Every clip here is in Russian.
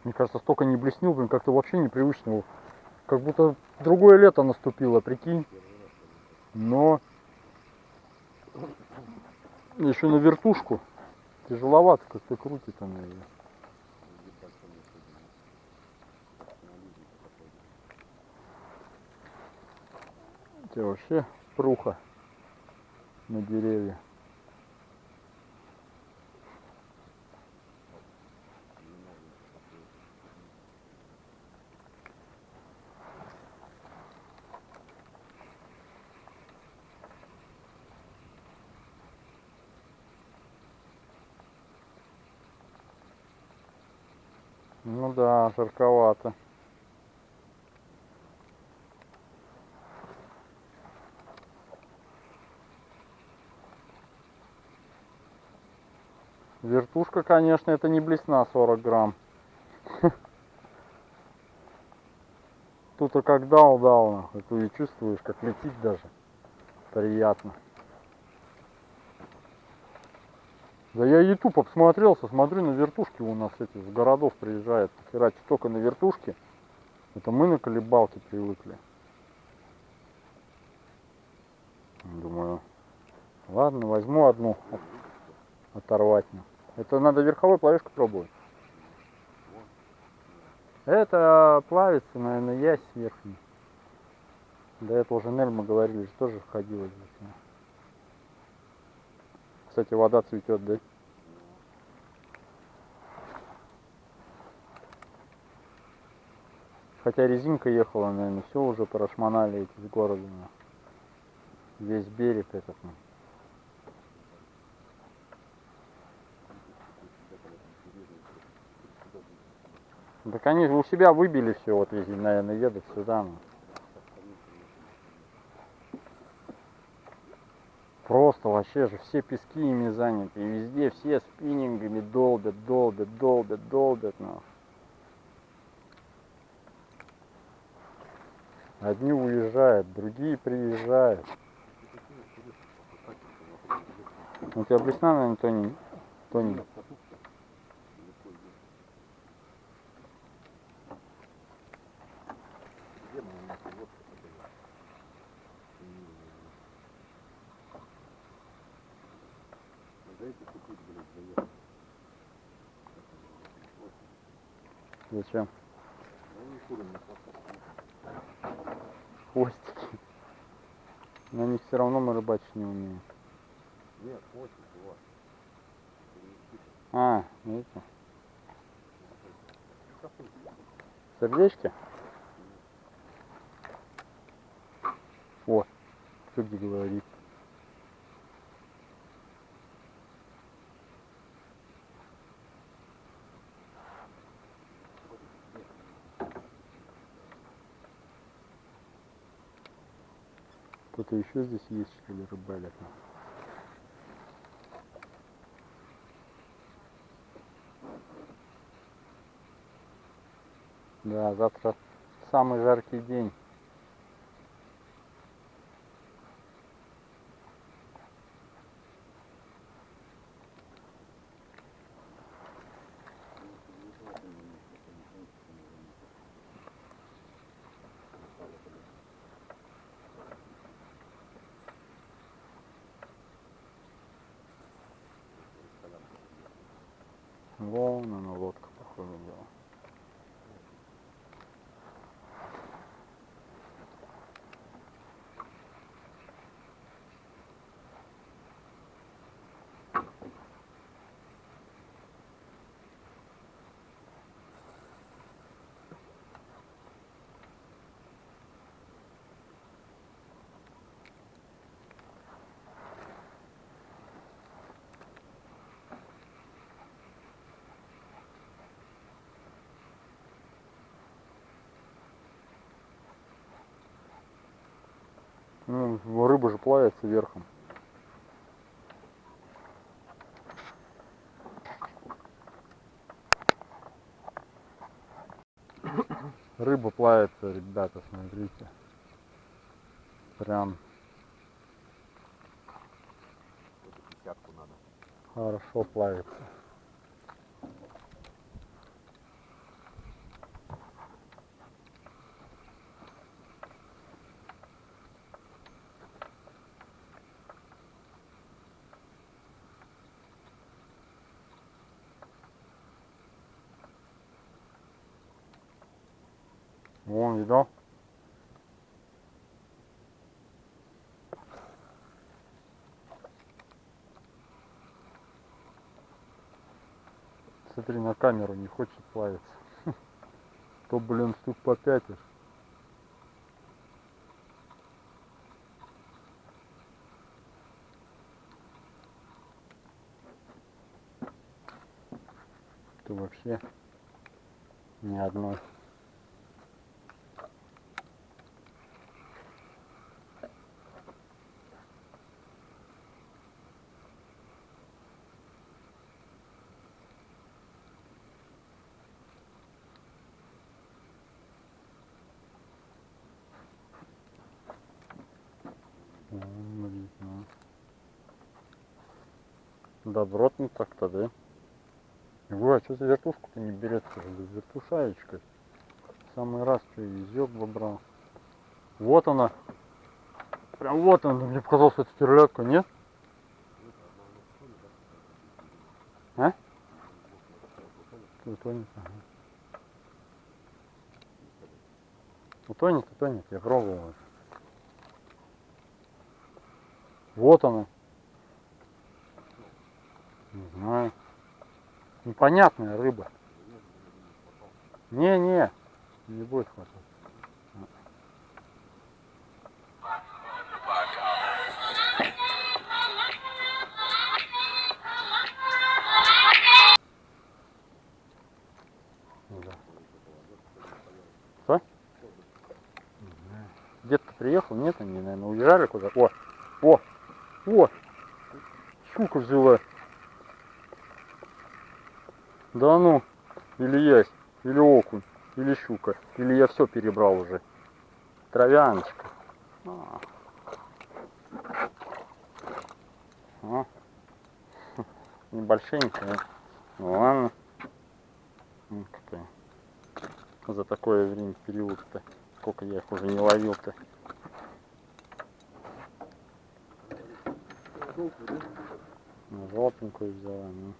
Мне кажется, столько не блеснил, блин, как-то вообще непривычно. Как будто другое лето наступило, прикинь. Но еще на вертушку тяжеловато как-то крутит она ее. У тебя вообще пруха на деревья. Ну да, жарковато. Вертушка, конечно, это не блесна 40 грамм. Тут-то как дал, ты и чувствуешь, как летит даже. Приятно. Да я YouTube обсмотрелся, смотрю, на вертушке у нас эти с городов приезжают. Херачить только на вертушке. Это мы на колебалке привыкли. Думаю, ладно, возьму одну оторвать. Это надо верховой плавежкой пробовать. Это плавится, наверное, ясь верхний. До этого уже Нельма говорили, что тоже ходила здесь. Кстати, вода цветет, да? Хотя резинка ехала, наверное, все уже прошмонали эти с города. Весь берег этот. Так они у себя выбили все, вот если, наверное, едут сюда. Просто вообще же все пески ими заняты. И везде все спиннингами долбят. Нахуй. Одни уезжают, другие приезжают. У тебя блесна, наверное, тоненькая. Зачем? Хвостики. На них все равно мы рыбачить не умеем. Нет, хвостик, вот. Видите? Сердечки? Вот, кто где говорит. Кто-то еще здесь есть, что ли, рыбалят? Да, завтра самый жаркий день. Вон она, лодка, походу, была. Ну, рыба же плавится верхом. Рыба плавится, ребята, смотрите. Прям Десятку надо. хорошо плавится. Вон, видал? Смотри, на камеру не хочет плавиться. То, блин, штук по 5. То вообще ни одной. Видно. Добротно так-то, да? Ой, а что за вертушку-то не берется? Вертушаечка. Самый раз что изёк выбрал. Вот она. Прям вот она. Мне показалось, что это стерлядка, нет? А? Утонет, ага. Утонет, утонет. Я пробовал. Вот она. Не знаю. Непонятная рыба. Не будет хватать. Да. Что? Дед-то приехал, нет, они, наверное, уезжали куда-то. О! Щука взяла. Да ну, или ясь, или окунь, или щука, или я все перебрал уже. Травяночка. Небольшенькая. Ну ладно. Какая. За такое время период-то. Сколько я их уже не ловил-то. Желтенькую взяла, ну.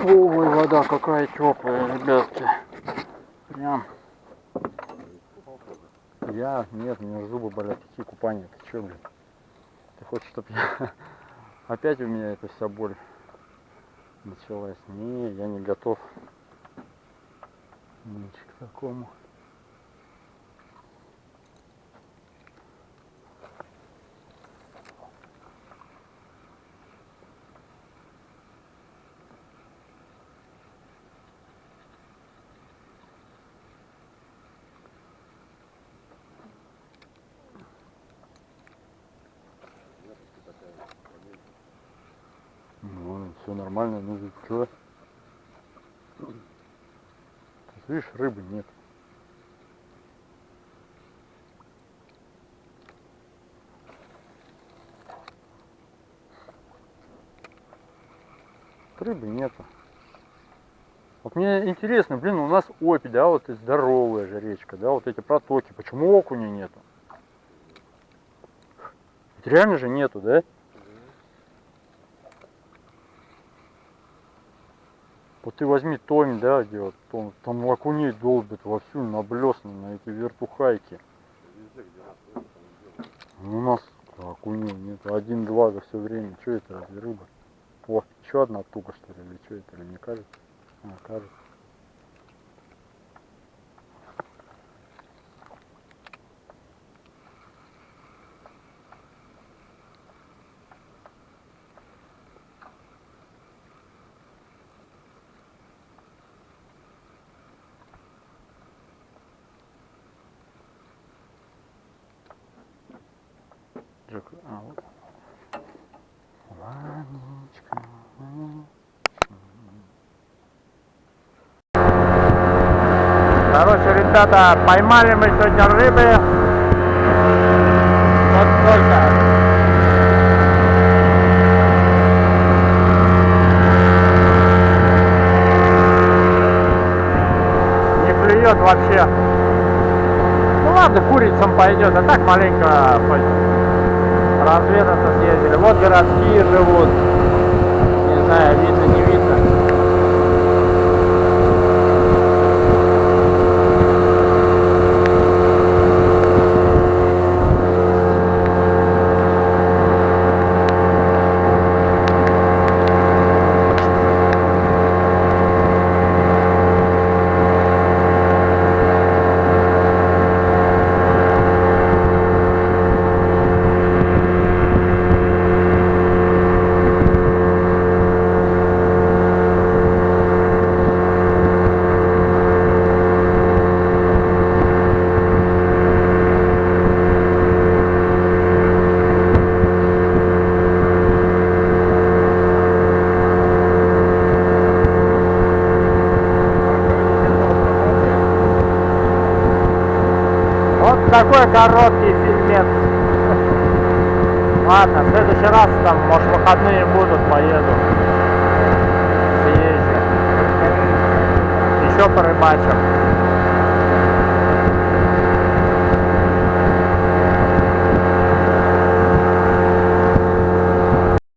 Ой, вода какая теплая, ребятки. Прям. Нет, у меня зубы болят, какие купания, ты че, блин? Ты хочешь, чтобы я... Опять у меня эта вся боль началась? Не, я не готов. Ничего к такому. Ну, все нормально, ну что? Видишь, рыбы нет. Рыбы нету. Вот мне интересно, блин, у нас Обь, да, вот и здоровая же речка, да, вот эти протоки, почему окуня нету? Ведь реально же нету, да? Вот ты возьми Томь, да, где вот там окуней долбят вовсю на блесна, на эти вертухайки. У нас окуней нет, один-два за все время. Что это, разве рыба? О, еще одна туга, что ли, или что это, или не кажется? А, кажется. А, вот. Ладненько. Короче, ребята, поймали мы сегодня рыбы. Вот сколько? вообще. Ну ладно, курицам пойдет, а так маленько разведаться съездили. Вот городские живут. Не знаю, видно, не видно. Вот такой короткий фильмец. Ладно, в следующий раз там, может, выходные будут, поеду. Съезжу. Еще порыбачим.